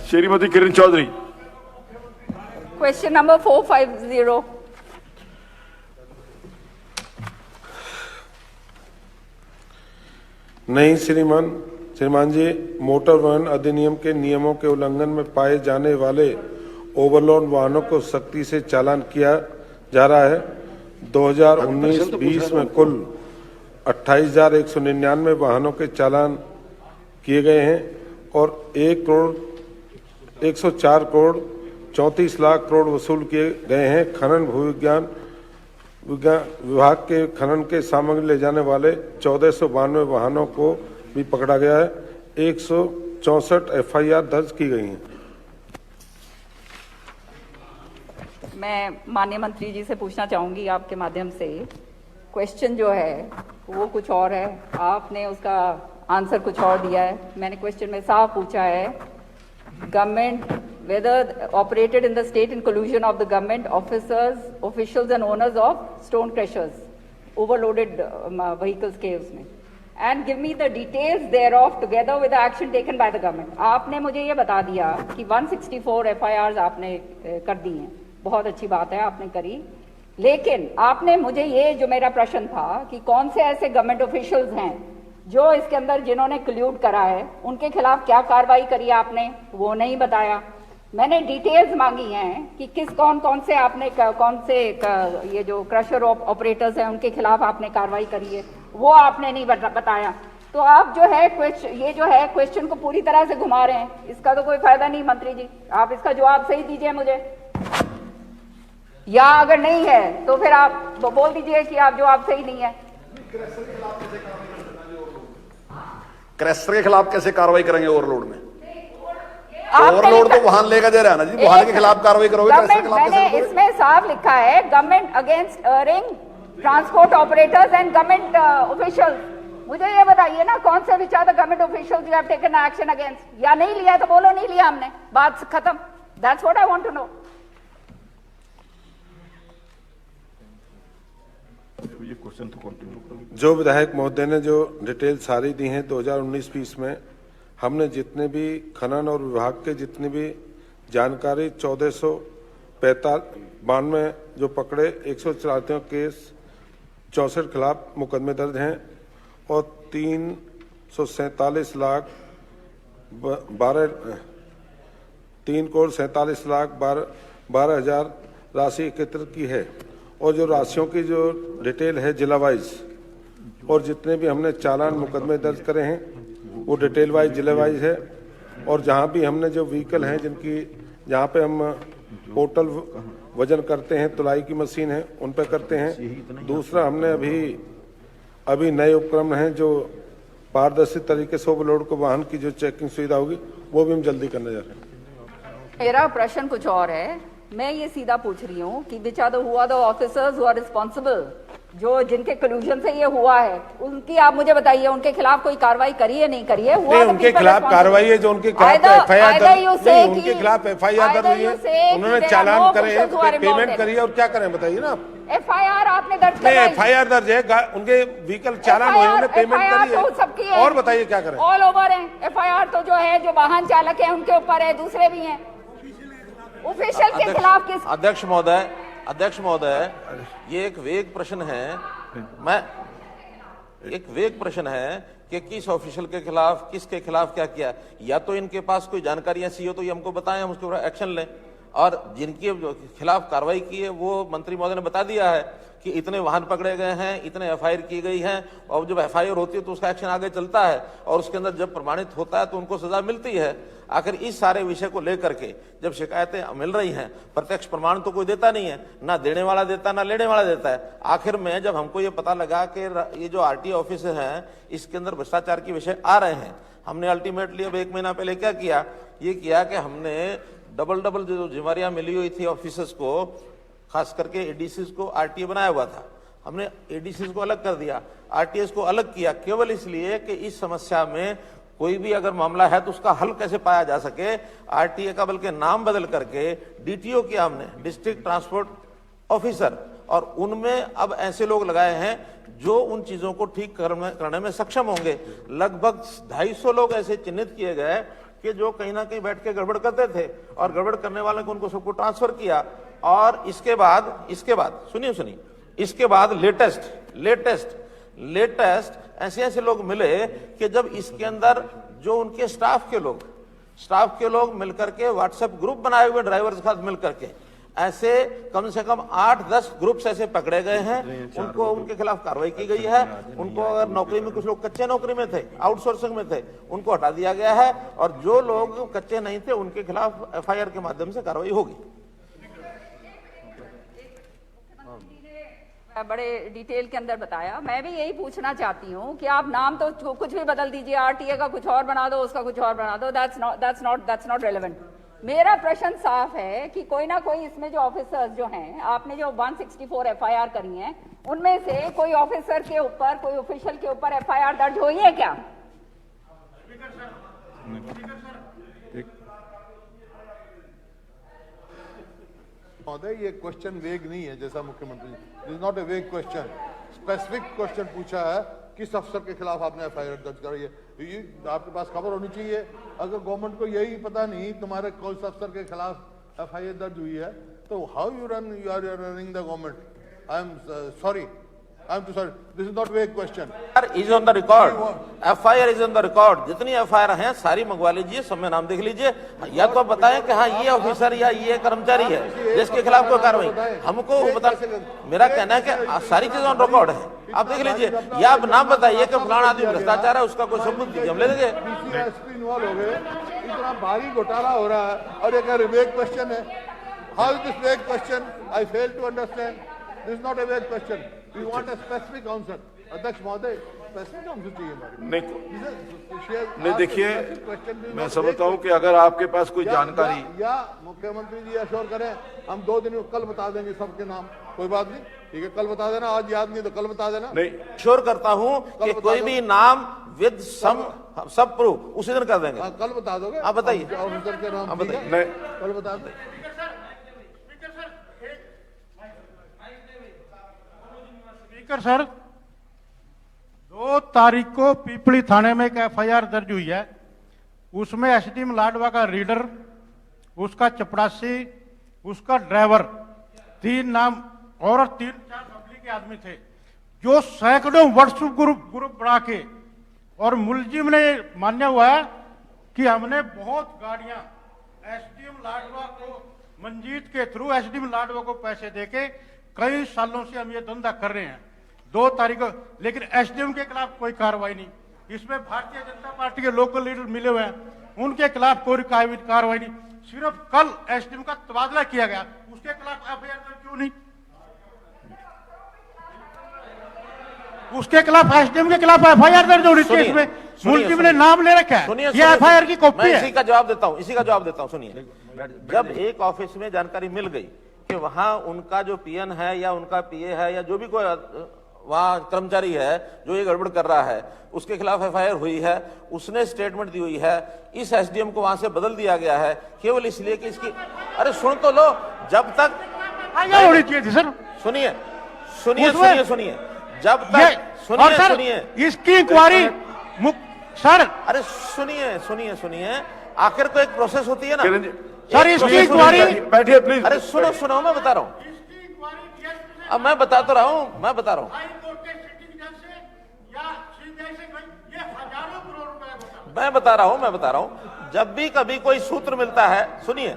Shrimati Kiran Chaudhary. Question number 450। नहीं श्रीमान जी, motor वाहन अधिनियम के नियमों के उल्लंघन में पाए जाने वाले ओवरलोड वाहनों को सख्ती से चालान किया जा रहा है। 2019-20 में कुल 28,199 वाहनों के चालान किए गए हैं और 104 करोड़ 34 लाख करोड़ वसूल किए गए हैं। खनन भूविज्ञान विभाग के खनन के सामग्री ले जाने वाले 1492 वाहनों को भी पकड़ा गया है। 164 FIR दर्ज की गई हैं। मैं माननीय मंत्री जी से पूछना चाहूंगी आपके माध्यम से, क्वेश्चन जो है वो कुछ और है, आपने उसका आंसर कुछ और दिया है। मैंने क्वेश्चन में साफ पूछा है, government whether operated in the state in collusion of the government officials and owners of stone crushers, overloaded vehicles के उसमें, and give me the details thereof together with the action taken by the government। आपने मुझे ये बता दिया कि 164 FIRs आपने कर दी हैं, बहुत अच्छी बात है आपने करी, लेकिन आपने मुझे ये जो मेरा प्रश्न था कि कौन से ऐसे गवर्नमेंट ऑफिशियल्स हैं जो इसके अंदर जिन्होंने कल्यूड करा है, उनके खिलाफ क्या कार्रवाई करी आपने, वो नहीं बताया। मैंने डिटेल्स मांगी हैं कि किस कौन से आपने कौन से ये जो क्रशर ऑपरेटर्स हैं उनके खिलाफ आपने कार्रवाई करी है, वो आपने नहीं बताया। तो आप जो है ये जो है क्वेश्चन को पूरी तरह से घुमा रहे हैं, इसका तो कोई फायदा नहीं। मंत्री जी, आप इसका जवाब सही दीजिए मुझे, या अगर नहीं है तो फिर आप बोल दीजिए कि आप जवाब सही नहीं है। क्रैशर के खिलाफ कैसे कार्रवाई करेंगे ओवरलोड में? ओवरलोड तो वाहन लेकर जा रहा है ना जी, वाहन के खिलाफ कार्रवाई करोगे? मैंने इसमें साफ लिखा है, government against earning transport operators and government officials. मुझे ये बताइए ना, कौन से which are the government officials you have taken action against, या नहीं लिया तो बोलो नहीं लिया हमने, बात खत्म। That's what I want to know. जो विधायक महोदय ने जो डिटेल सारी दी हैं 2019-20 में, हमने जितने भी खनन और विभाग के जितनी भी जानकारी 1492 जो पकड़े, 104 केस 64 खिलाफ मुकदमे दर्ज हैं और 3 करोड़ 47 लाख 12 हजार राशि एकत्रित की है। और जो राशियों की जो डिटेल है जिला वाइज, और जितने भी हमने चालान मुकदमे दर्ज करे हैं वो डिटेल वाइज जिले वाइज है। और जहाँ भी हमने जो व्हीकल हैं जिनकी जहाँ पे हम टोटल वजन करते हैं, तुलाई की मशीन है उन पे करते हैं। दूसरा, हमने अभी नए उपक्रम हैं जो पारदर्शी तरीके से ओवरलोड को वाहन की जो चेकिंग सुविधा होगी वो भी हम जल्दी करने जा रहे हैं। मेरा प्रश्न कुछ और है, मैं ये सीधा पूछ रही हूँ कि which are the officers who are responsible, जो जिनके कल्यूजन से ये हुआ है, उनकी आप मुझे बताइए, उनके खिलाफ कोई कार्रवाई करी है नहीं करी है? उनके खिलाफ कार्रवाई है, जो उनके खिलाफ FIR दर्ज हुई है, उन्होंने चालान करे हैं, पेमेंट करी है, और क्या करें बताइए ना आप। FIR आपने दर्ज कराई? FIR दर्ज है, उनके व्हीकल चालान हुए, उन्होंने पेमेंट करी है, सबकी है। और बताइए क्या करें? ऑल ओवर है FIR तो, जो है जो वाहन चालक है उनके ऊपर है, दूसरे भी हैं। ऑफिशियल के खिलाफ किस? अध्यक्ष महोदय, ये एक वेग प्रश्न है, एक वेग प्रश्न है कि किस ऑफिशियल के खिलाफ, किसके खिलाफ क्या किया। या तो इनके पास कोई जानकारी ऐसी हो तो ये हमको बताएं, हम उसके ऊपर एक्शन लें। और जिनके खिलाफ कार्रवाई की है वो मंत्री महोदय ने बता दिया है कि इतने वाहन पकड़े गए हैं, इतने FIR की गई है, और जब FIR होती है तो उसका एक्शन आगे चलता है, और उसके अंदर जब प्रमाणित होता है तो उनको सजा मिलती है। आखिर इस सारे विषय को लेकर के जब शिकायतें मिल रही हैं, प्रत्यक्ष प्रमाण तो कोई देता नहीं है, ना देने वाला देता ना लेने वाला देता है। आखिर में जब हमको ये पता लगा कि ये जो RTO ऑफिस हैं इसके अंदर भ्रष्टाचार के विषय आ रहे हैं, हमने अल्टीमेटली अब 1 महीना पहले क्या किया, ये किया कि हमने डबल जो जिम्मेवारियां मिली हुई थी ऑफिसर्स को, खास करके ADCs को RTA बनाया हुआ था, हमने ADCs को अलग कर दिया, RTS को अलग किया, केवल इसलिए कि इस समस्या में कोई भी अगर मामला है तो उसका हल कैसे पाया जा सके। RTA का बल्कि नाम बदल करके DTO किया हमने, डिस्ट्रिक्ट ट्रांसपोर्ट ऑफिसर, और उनमें अब ऐसे लोग लगाए हैं जो उन चीजों को ठीक करने में सक्षम होंगे। लगभग 250 लोग ऐसे चिन्हित किए गए कि जो कहीं ना कहीं बैठ के गड़बड़ करते थे और गड़बड़ करने वाले को उनको सबको ट्रांसफर किया। और इसके बाद सुनिए इसके बाद लेटेस्ट ऐसे लोग मिले कि जब इसके अंदर जो उनके स्टाफ के लोग मिलकर के व्हाट्सएप ग्रुप बनाए हुए ड्राइवर्स के साथ मिलकर के ऐसे कम से कम 8-10 ग्रुप्स ऐसे पकड़े गए हैं, उनको उनके खिलाफ कार्रवाई की गई है। उनको अगर नौकरी में कुछ लोग कच्चे नौकरी में थे, आउटसोर्सिंग में थे, उनको हटा दिया गया है और जो लोग कच्चे नहीं थे उनके खिलाफ एफआईआर के माध्यम से कार्रवाई होगी। बड़े डिटेल के अंदर बताया। मैं भी यही पूछना चाहती हूँ कि आप नाम तो कुछ भी बदल दीजिए, आरटीए का कुछ और बना दो, उसका कुछ और बना दो, दैट्स नॉट रेलेवेंट। मेरा प्रश्न साफ है कि कोई ना कोई इसमें जो ऑफिसर्स जो हैं, आपने जो 164 एफआईआर करी हैं, उनमें से कोई ऑफिसर के ऊपर, कोई ऑफिशियल के ऊपर एफआईआर दर्ज हुई है क्या? महोदय, ये क्वेश्चन वेग नहीं है जैसा मुख्यमंत्री, this is not a vague question. Specific question पूछा है किस अफसर के खिलाफ आपने एफआईआर दर्ज कराई है, ये आपके पास खबर होनी चाहिए। अगर गवर्नमेंट को यही पता नहीं तुम्हारे कौन सा अफसर के खिलाफ एफआईआर दर्ज हुई है, तो how you are running the government? I am sorry, this is not vague question. Is on the record, FIR is on the record. जितनी एफआईआर हैं सारी मंगवा लीजिए, सब में नाम देख लीजिए, या तो बताएं कि हाँ ये ऑफिसर या ये कर्मचारी है जिसके खिलाफ कोई कार्रवाई। हमको बता, मेरा कहना है कि सारी चीज ऑन रिकॉर्ड है, आप देख लीजिए, या आप नाम बताइए कि फलाना आदमी भ्रष्टाचार है, उसका कोई सबूत दीजिए, हम ले देंगे। इन्वॉल्व हो गए, इतना भारी घोटाला हो रहा है और एक वेग क्वेश्चन है। How is this vague question? I fail to understand. This is not a vague question. We want a specific answer. अध्यक्ष महोदय, स्पेसिफिक आंसर चाहिए हमारे। नहीं देखिए, मैं समझता हूँ कि अगर आपके पास कोई जानकारी या मुख्यमंत्री जी अश्योर करें, हम 2 दिन में कल बता देंगे सबके नाम, कोई बात नहीं, ठीक है, कल बता देना, आज याद नहीं तो कल बता देना। नहीं, श्योर करता हूँ कि कोई भी नाम विद सब प्रूफ उसी दिन कर देंगे। कल बता दोगे? आप बताइए, ऑफिसर के नाम, आप बताइए, कल बता दो। स्पीकर सर, 2 तारीख को पीपली थाने में एक एफआईआर दर्ज हुई है। उसमें एसडीएम लाडवा का रीडर, उसका चपरासी, उसका ड्राइवर, 3 नाम और 3-4 पब्लिक के आदमी थे जो सैकड़ों व्हाट्सएप ग्रुप बना के, और मुलजिम ने मान्य हुआ है कि हमने बहुत गाड़ियां एसडीएम लाडवा को, मंजीत के थ्रू एसडीएम लाडवा को पैसे देके कई सालों से हम ये धंधा कर रहे हैं। 2 तारीख को, लेकिन एसडीएम के खिलाफ कोई कार्रवाई नहीं। इसमें भारतीय जनता पार्टी के लोकल लीडर मिले हुए हैं, उनके खिलाफ कोई कार्रवाई नहीं। सिर्फ कल एसडीएम का तबादला किया गया, उसके खिलाफ एफआईआर क्यों नहीं? उसके खिलाफ, एसडीएम के खिलाफ एफआईआर दर्ज होनी चाहिए। इसमें मुलजिम ने नाम ले रखा है, ये एफआईआर की कॉपी है। इसी का जवाब देता हूं। सुनिए, जब एक ऑफिस में जानकारी मिल गई कि वहां उनका जो पीएन है या उनका पीए है या जो भी कोई वहां कर्मचारी है जो ये गड़बड़ कर रहा है, उसके खिलाफ एफआईआर हुई है, उसने स्टेटमेंट दी हुई है, इस एसडीएम को वहां से बदल दिया गया है केवल इसलिए कि इसकी, अरे सुन तो लो, जब तक होनी चाहिए थी सर। सुनिए, जब तक सुनिए, इसकी इंक्वायरी सर, अरे सुनिए, आखिर को एक प्रोसेस होती है ना सर, इसकी इंक्वायरी, बैठिए प्लीज। अरे सुनो, मैं बता रहा हूँ, अब मैं बता तो रहा हूँ, मैं बता रहा हूँ, जब भी कभी कोई सूत्र मिलता है, सुनिए,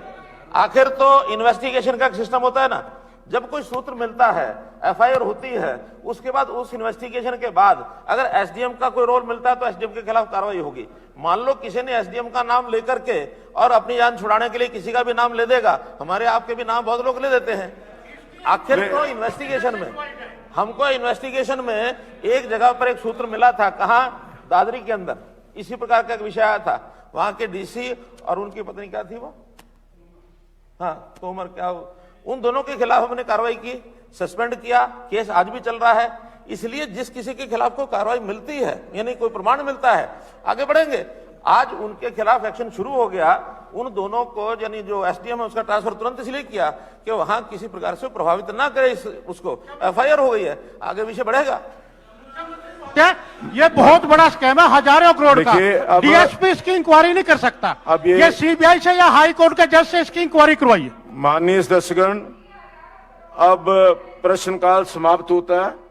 आखिर तो इन्वेस्टिगेशन का सिस्टम होता है ना, जब कोई सूत्र मिलता है, एफआईआर होती है, उसके बाद उस इन्वेस्टिगेशन के बाद अगर एसडीएम का कोई रोल मिलता है तो एसडीएम के खिलाफ कार्रवाई होगी। मान लो किसी ने एसडीएम का नाम लेकर के और अपनी जान छुड़ाने के लिए किसी का भी नाम ले देगा, हमारे आपके भी नाम बहुत लोग ले देते हैं। आखिर तो इन्वेस्टिगेशन में, हमको इन्वेस्टिगेशन में एक जगह पर एक सूत्र मिला था, कहां? दादरी के अंदर इसी प्रकार का एक विषय आया था, वहां के डीसी और उनकी पत्नी क्या थी वो, हाँ तोमर, क्या उन दोनों के खिलाफ हमने कार्रवाई की, सस्पेंड किया, केस आज भी चल रहा है। इसलिए जिस किसी के खिलाफ कोई कार्रवाई मिलती है, यानी कोई प्रमाण मिलता है, आगे बढ़ेंगे। आज उनके खिलाफ एक्शन शुरू हो गया, उन दोनों को, यानी जो एसडीएम है उसका ट्रांसफर तुरंत इसलिए किया कि वहां किसी प्रकार से प्रभावित ना करे उसको, एफआईआर हो गई है, आगे विषय बढ़ेगा। सकते हैं। ये बहुत बड़ा स्कैम है, हजारों करोड़ का। देखिए, अब- डीएसपी इसकी इंक्वायरी नहीं कर सकता। अब ये- ये सीबीआई से या हाई कोर्ट के जज से इसकी इंक्वायरी करवाइए। माननीय दर्शकगण, अब प्रश्नकाल समाप्त होता है।